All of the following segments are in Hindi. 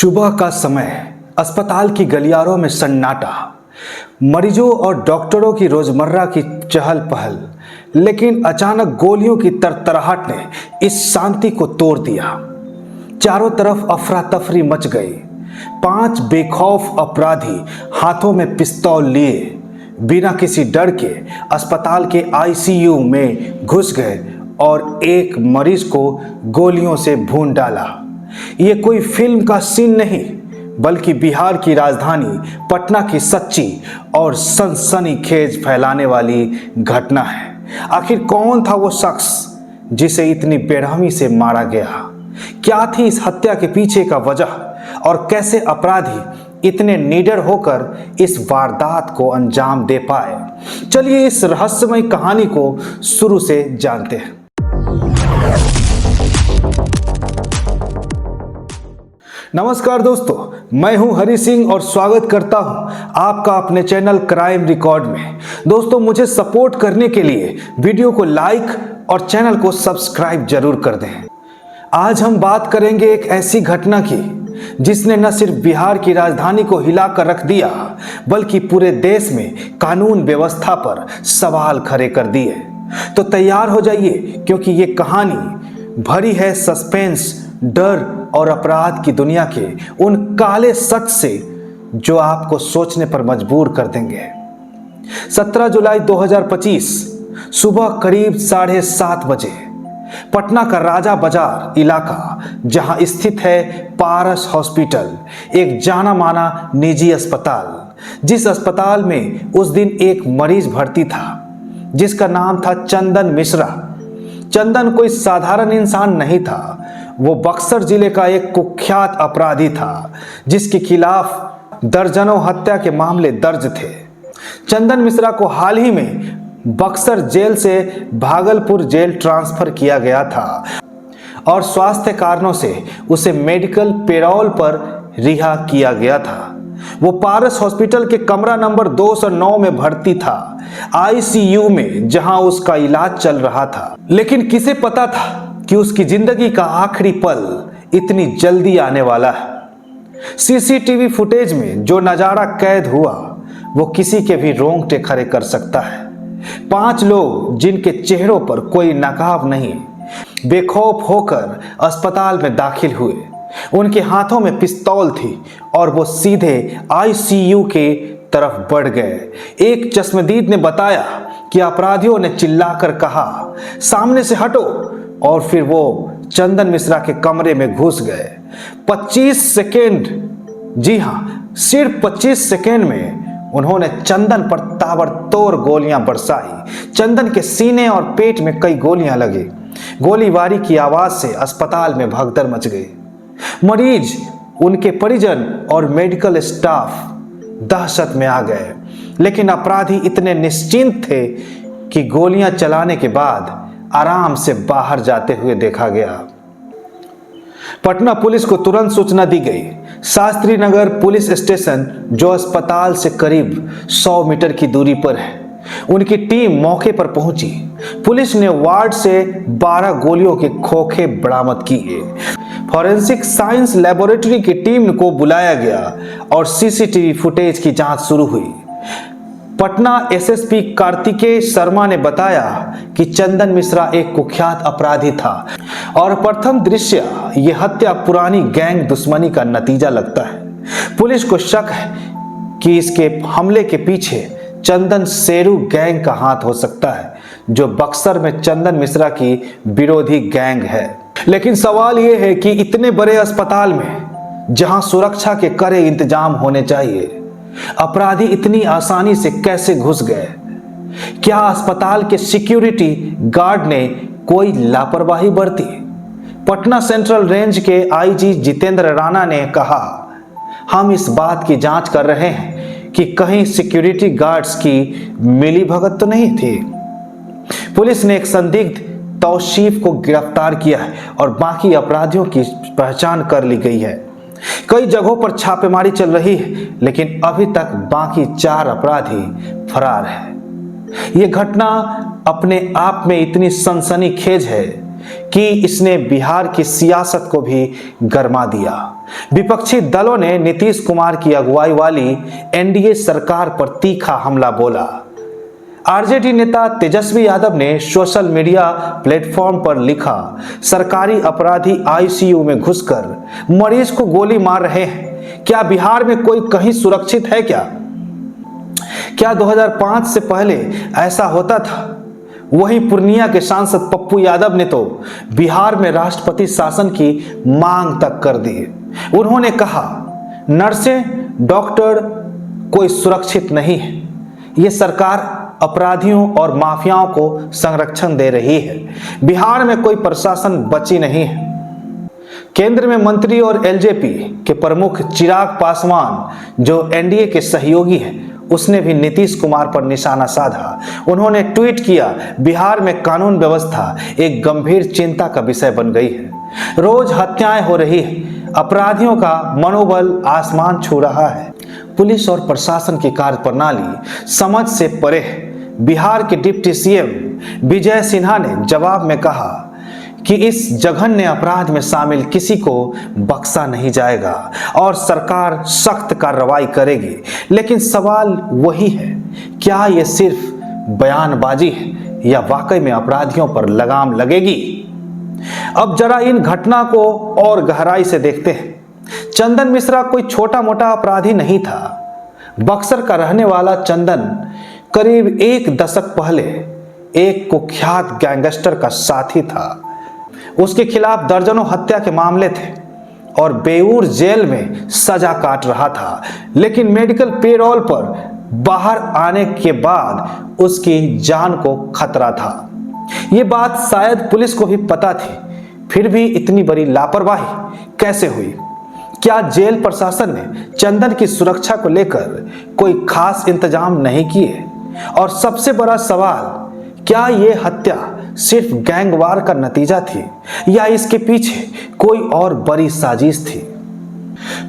सुबह का समय, अस्पताल की गलियारों में सन्नाटा, मरीजों और डॉक्टरों की रोजमर्रा की चहल पहल। लेकिन अचानक गोलियों की तरतराहट ने इस शांति को तोड़ दिया। चारों तरफ अफरा तफरी मच गई। 5 बेखौफ अपराधी हाथों में पिस्तौल लिए बिना किसी डर के अस्पताल के आईसीयू में घुस गए और एक मरीज को गोलियों से भून डाला। ये कोई फिल्म का सीन नहीं, बल्कि बिहार की राजधानी पटना की सच्ची और सनसनीखेज फैलाने वाली घटना है। आखिर कौन था वो शख्स जिसे इतनी बेरहमी से मारा गया? क्या थी इस हत्या के पीछे का वजह और कैसे अपराधी इतने निडर होकर इस वारदात को अंजाम दे पाए? चलिए इस रहस्यमय कहानी को शुरू से जानते हैं। नमस्कार दोस्तों, मैं हूं हरि सिंह और स्वागत करता हूं आपका अपने चैनल क्राइम रिकॉर्ड में। दोस्तों, मुझे सपोर्ट करने के लिए वीडियो को लाइक और चैनल को सब्सक्राइब जरूर कर दें। आज हम बात करेंगे एक ऐसी घटना की जिसने न सिर्फ बिहार की राजधानी को हिलाकर रख दिया, बल्कि पूरे देश में कानून व्यवस्था पर सवाल खड़े कर दिए। तो तैयार हो जाइए, क्योंकि ये कहानी भरी है सस्पेंस, डर और अपराध की दुनिया के उन काले सच से जो आपको सोचने पर मजबूर कर देंगे। 17 जुलाई 2025 सुबह करीब 7:30 बजे पटना का राजा बाजार इलाका, जहां स्थित है पारस हॉस्पिटल, एक जाना माना निजी अस्पताल, जिस अस्पताल में उस दिन एक मरीज भर्ती था जिसका नाम था चंदन मिश्रा। चंदन कोई साधारण इंसान नहीं था। वो बक्सर जिले का एक कुख्यात अपराधी था जिसके खिलाफ दर्जनों हत्या के मामले दर्ज थे। चंदन मिश्रा को हाल ही में बक्सर जेल से भागलपुर जेल ट्रांसफर किया गया था और स्वास्थ्य कारणों से उसे मेडिकल पेरोल पर रिहा किया गया था। वो पारस हॉस्पिटल के कमरा नंबर 209 में भर्ती था, आईसीयू में, जहां उसका इलाज चल रहा था। लेकिन किसे पता था कि उसकी जिंदगी का आखिरी पल इतनी जल्दी आने वाला है। सीसीटीवी फुटेज में जो नजारा कैद हुआ वो किसी के भी रोंगटे खड़े कर सकता है। 5 लोग जिनके चेहरों पर कोई नकाब नहीं, बेखौफ होकर अस्पताल में दाखिल हुए। उनके हाथों में पिस्तौल थी और वो सीधे आईसीयू के तरफ बढ़ गए। एक चश्मदीद ने बताया कि अपराधियों ने चिल्लाकर कहा, "सामने से हटो!" और फिर वो चंदन मिश्रा के कमरे में घुस गए। 25 सेकेंड, जी हाँ, सिर्फ 25 सेकेंड में उन्होंने चंदन पर ताबड़तोड़ गोलियां बरसाई। चंदन के सीने और पेट में कई गोलियां लगी। गोलीबारी की आवाज से अस्पताल में भगदड़ मच गई। मरीज, उनके परिजन और मेडिकल स्टाफ दहशत में आ गए। लेकिन अपराधी इतने निश्चिंत थे कि गोलियां चलाने के बाद आराम से बाहर जाते हुए देखा गया। पटना पुलिस को तुरंत सूचना दी गई। शास्त्री नगर पुलिस स्टेशन, जो अस्पताल से करीब 100 मीटर की दूरी पर है, उनकी टीम मौके पर पहुंची। पुलिस ने वार्ड से 12 गोलियों के खोखे बरामद किए। फॉरेंसिक साइंस लेबोरेटरी की टीम को बुलाया गया और सीसीटीवी फुटेज की जांच शुरू हुई। पटना एसएसपी कार्तिकेय शर्मा ने बताया कि चंदन मिश्रा एक कुख्यात अपराधी था और प्रथम दृश्य यह हत्या पुरानी गैंग दुश्मनी का नतीजा लगता है। पुलिस को शक है कि इसके हमले के पीछे चंदन शेरू गैंग का हाथ हो सकता है, जो बक्सर में चंदन मिश्रा की विरोधी गैंग है। लेकिन सवाल यह है कि इतने बड़े अस्पताल में, जहां सुरक्षा के कड़े इंतजाम होने चाहिए, अपराधी इतनी आसानी से कैसे घुस गए? क्या अस्पताल के सिक्योरिटी गार्ड ने कोई लापरवाही बरती? पटना सेंट्रल रेंज के आईजी जितेंद्र राणा ने कहा, "हम इस बात की जांच कर रहे हैं कि कहीं सिक्योरिटी गार्ड्स की मिलीभगत तो नहीं थी।" पुलिस ने एक संदिग्ध तौसीफ को गिरफ्तार किया है और बाकी अपराधियों की पहचान कर ली गई है। कई जगहों पर छापेमारी चल रही है, लेकिन अभी तक बाकी 4 अपराधी फरार हैं। यह घटना अपने आप में इतनी सनसनीखेज है कि इसने बिहार की सियासत को भी गरमा दिया। विपक्षी दलों ने नीतीश कुमार की अगुवाई वाली एनडीए सरकार पर तीखा हमला बोला। आरजेडी नेता तेजस्वी यादव ने सोशल मीडिया प्लेटफॉर्म पर लिखा, सरकारी अपराधी आईसीयू में घुसकर मरीज को गोली मार रहे हैं, क्या बिहार में कोई कहीं सुरक्षित है क्या 2005 से पहले ऐसा होता था? वहीं पूर्णिया के सांसद पप्पू यादव ने तो बिहार में राष्ट्रपति शासन की मांग तक कर दी। उन्होंने कहा, नर्सें, डॉक्टर कोई सुरक्षित नहीं है, ये सरकार अपराधियों और माफियाओं को संरक्षण दे रही है, बिहार में कोई प्रशासन बची नहीं है। केंद्र में मंत्री और एलजेपी के प्रमुख चिराग पासवान जो एनडीए के सहयोगी हैं, उसने भी नीतीश कुमार पर निशाना साधा। उन्होंने ट्वीट किया, बिहार में कानून व्यवस्था एक गंभीर चिंता का विषय बन गई है, रोज हत्याएं हो रही है, अपराधियों का मनोबल आसमान छू रहा है, पुलिस और प्रशासन की कार्यप्रणाली समझ से परे है। बिहार के डिप्टी सीएम विजय सिन्हा ने जवाब में कहा कि इस जघन्य अपराध में शामिल किसी को बख्शा नहीं जाएगा और सरकार सख्त कार्रवाई करेगी। लेकिन सवाल वही है, क्या ये सिर्फ बयानबाजी है या वाकई में अपराधियों पर लगाम लगेगी? अब जरा इन घटना को और गहराई से देखते हैं। चंदन मिश्रा कोई छोटा मोटा अपराधी नहीं था। बक्सर का रहने वाला चंदन करीब एक दशक पहले एक कुख्यात गैंगस्टर का साथी था। उसके खिलाफ दर्जनों हत्या के मामले थे और बेऊर जेल में सजा काट रहा था, लेकिन मेडिकल पेरोल पर बाहर आने के बाद उसकी जान को खतरा था। ये बात शायद पुलिस को भी पता थी, फिर भी इतनी बड़ी लापरवाही कैसे हुई? क्या जेल प्रशासन ने चंदन की सुरक्षा को लेकर कोई खास इंतजाम नहीं किए? और सबसे बड़ा सवाल, क्या यह हत्या सिर्फ गैंगवार का नतीजा थी या इसके पीछे कोई और बड़ी साजिश थी?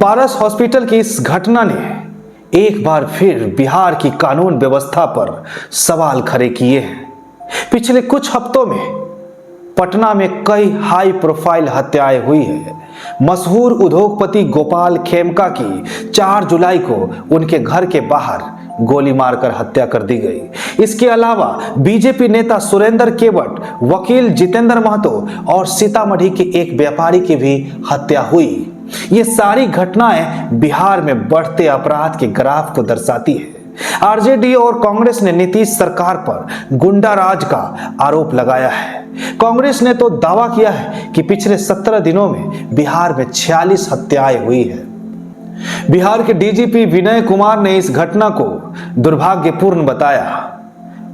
पारस हॉस्पिटल की इस घटना ने एक बार फिर बिहार की कानून व्यवस्था पर सवाल खड़े किए हैं। पिछले कुछ हफ्तों में पटना में कई हाई प्रोफाइल हत्याएं हुई है। मशहूर उद्योगपति गोपाल खेमका की 4 जुलाई को उनके घर के बाहर गोली मारकर हत्या कर दी गई। इसके अलावा बीजेपी नेता सुरेंद्र केवट, वकील जितेंद्र महतो और सीतामढ़ी के एक व्यापारी की भी हत्या हुई। ये सारी घटनाएं बिहार में बढ़ते अपराध के ग्राफ को दर्शाती है। आरजेडी और कांग्रेस ने नीतीश सरकार पर गुंडा राज का आरोप लगाया है। कांग्रेस ने तो दावा किया है कि पिछले 17 दिनों में बिहार में 46 हत्याएं हुई है। बिहार के डीजीपी विनय कुमार ने इस घटना को दुर्भाग्यपूर्ण बताया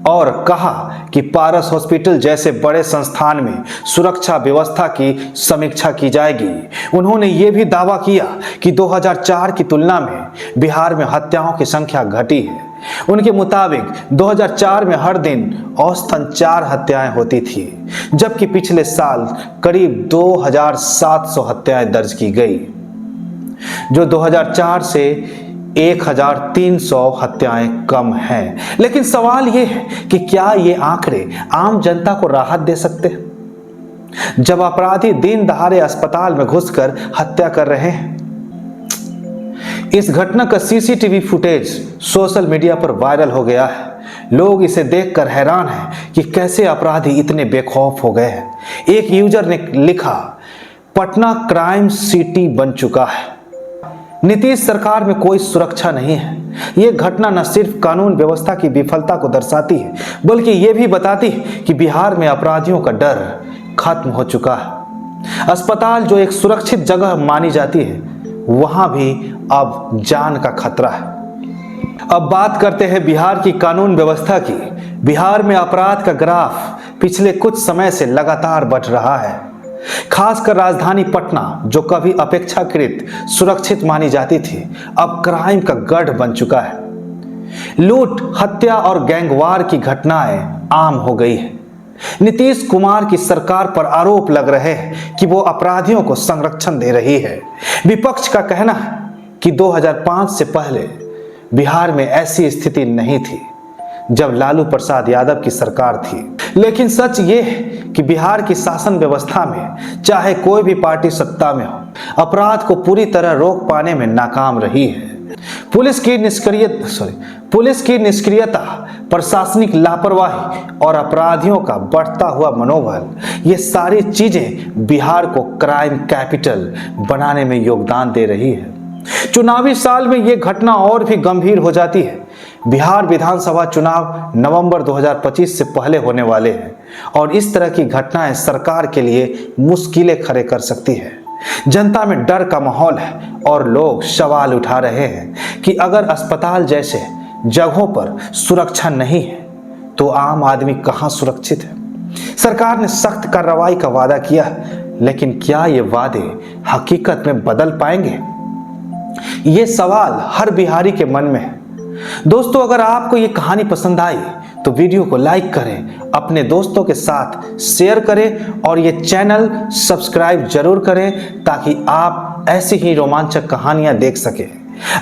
और कहा कि पारस हॉस्पिटल जैसे बड़े संस्थान में सुरक्षा व्यवस्था की समीक्षा की जाएगी। उन्होंने ये भी दावा किया कि 2004 की तुलना में बिहार में हत्याओं की संख्या घटी है। उनके मुताबिक 2004 में हर दिन औसतन 4 हत्याएं होती थी, जबकि पिछले साल करीब 2700 हत्याएं दर्ज की गई, जो 2004 से 1300 हत्याएं कम हैं। लेकिन सवाल यह है कि क्या ये आंकड़े आम जनता को राहत दे सकते हैं, जब अपराधी दिन दहाड़े अस्पताल में घुसकर हत्या कर रहे हैं? इस घटना का सीसीटीवी फुटेज सोशल मीडिया पर वायरल हो गया है। लोग इसे देखकर हैरान हैं कि कैसे अपराधी इतने बेखौफ हो गए हैं। एक यूजर ने लिखा, पटना क्राइम सिटी बन चुका है, नीतीश सरकार में कोई सुरक्षा नहीं है। यह घटना न सिर्फ कानून व्यवस्था की विफलता को दर्शाती है, बल्कि यह भी बताती है कि बिहार में अपराधियों का डर खत्म हो चुका है। अस्पताल जो एक सुरक्षित जगह मानी जाती है, वहां भी अब जान का खतरा है। अब बात करते हैं बिहार की कानून व्यवस्था की। बिहार में अपराध का ग्राफ पिछले कुछ समय से लगातार बढ़ रहा है। खासकर राजधानी पटना, जो कभी अपेक्षाकृत सुरक्षित मानी जाती थी, अब क्राइम का गढ़ बन चुका है। लूट, हत्या और गैंगवार की घटनाएं आम हो गई है। नीतीश कुमार की सरकार पर आरोप लग रहे हैं कि वो अपराधियों को संरक्षण दे रही है। विपक्ष का कहना है कि 2005 से पहले बिहार में ऐसी स्थिति नहीं थी। जब लालू प्रसाद यादव की सरकार थी। लेकिन सच ये है कि बिहार की शासन व्यवस्था में चाहे कोई भी पार्टी सत्ता में हो, अपराध को पूरी तरह रोक पाने में नाकाम रही है। पुलिस की निष्क्रियता, प्रशासनिक लापरवाही और अपराधियों का बढ़ता हुआ मनोबल, ये सारी चीजें बिहार को क्राइम कैपिटल बनाने में योगदान दे रही है। चुनावी साल में ये घटना और भी गंभीर हो जाती है। बिहार विधानसभा चुनाव नवंबर 2025 से पहले होने वाले हैं और इस तरह की घटनाएं सरकार के लिए मुश्किलें खड़े कर सकती है। जनता में डर का माहौल है और लोग सवाल उठा रहे हैं कि अगर अस्पताल जैसे जगहों पर सुरक्षा नहीं है तो आम आदमी कहां सुरक्षित है। सरकार ने सख्त कार्रवाई का वादा किया, लेकिन क्या ये वादे हकीकत में बदल पाएंगे? ये सवाल हर बिहारी के मन में है। दोस्तों, अगर आपको ये कहानी पसंद आई तो वीडियो को लाइक करें, अपने दोस्तों के साथ शेयर करें और ये चैनल सब्सक्राइब जरूर करें ताकि आप ऐसी ही रोमांचक कहानियां देख सकें।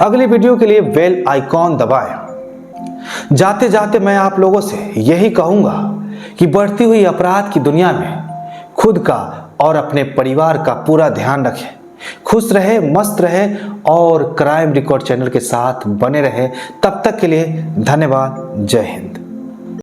अगली वीडियो के लिए बेल आइकॉन दबाएं। जाते जाते मैं आप लोगों से यही कहूंगा कि बढ़ती हुई अपराध की दुनिया में खुद का और अपने परिवार का पूरा ध्यान रखें। खुश रहे, मस्त रहे और क्राइम रिकॉर्ड चैनल के साथ बने रहे। तब तक के लिए धन्यवाद। जय हिंद।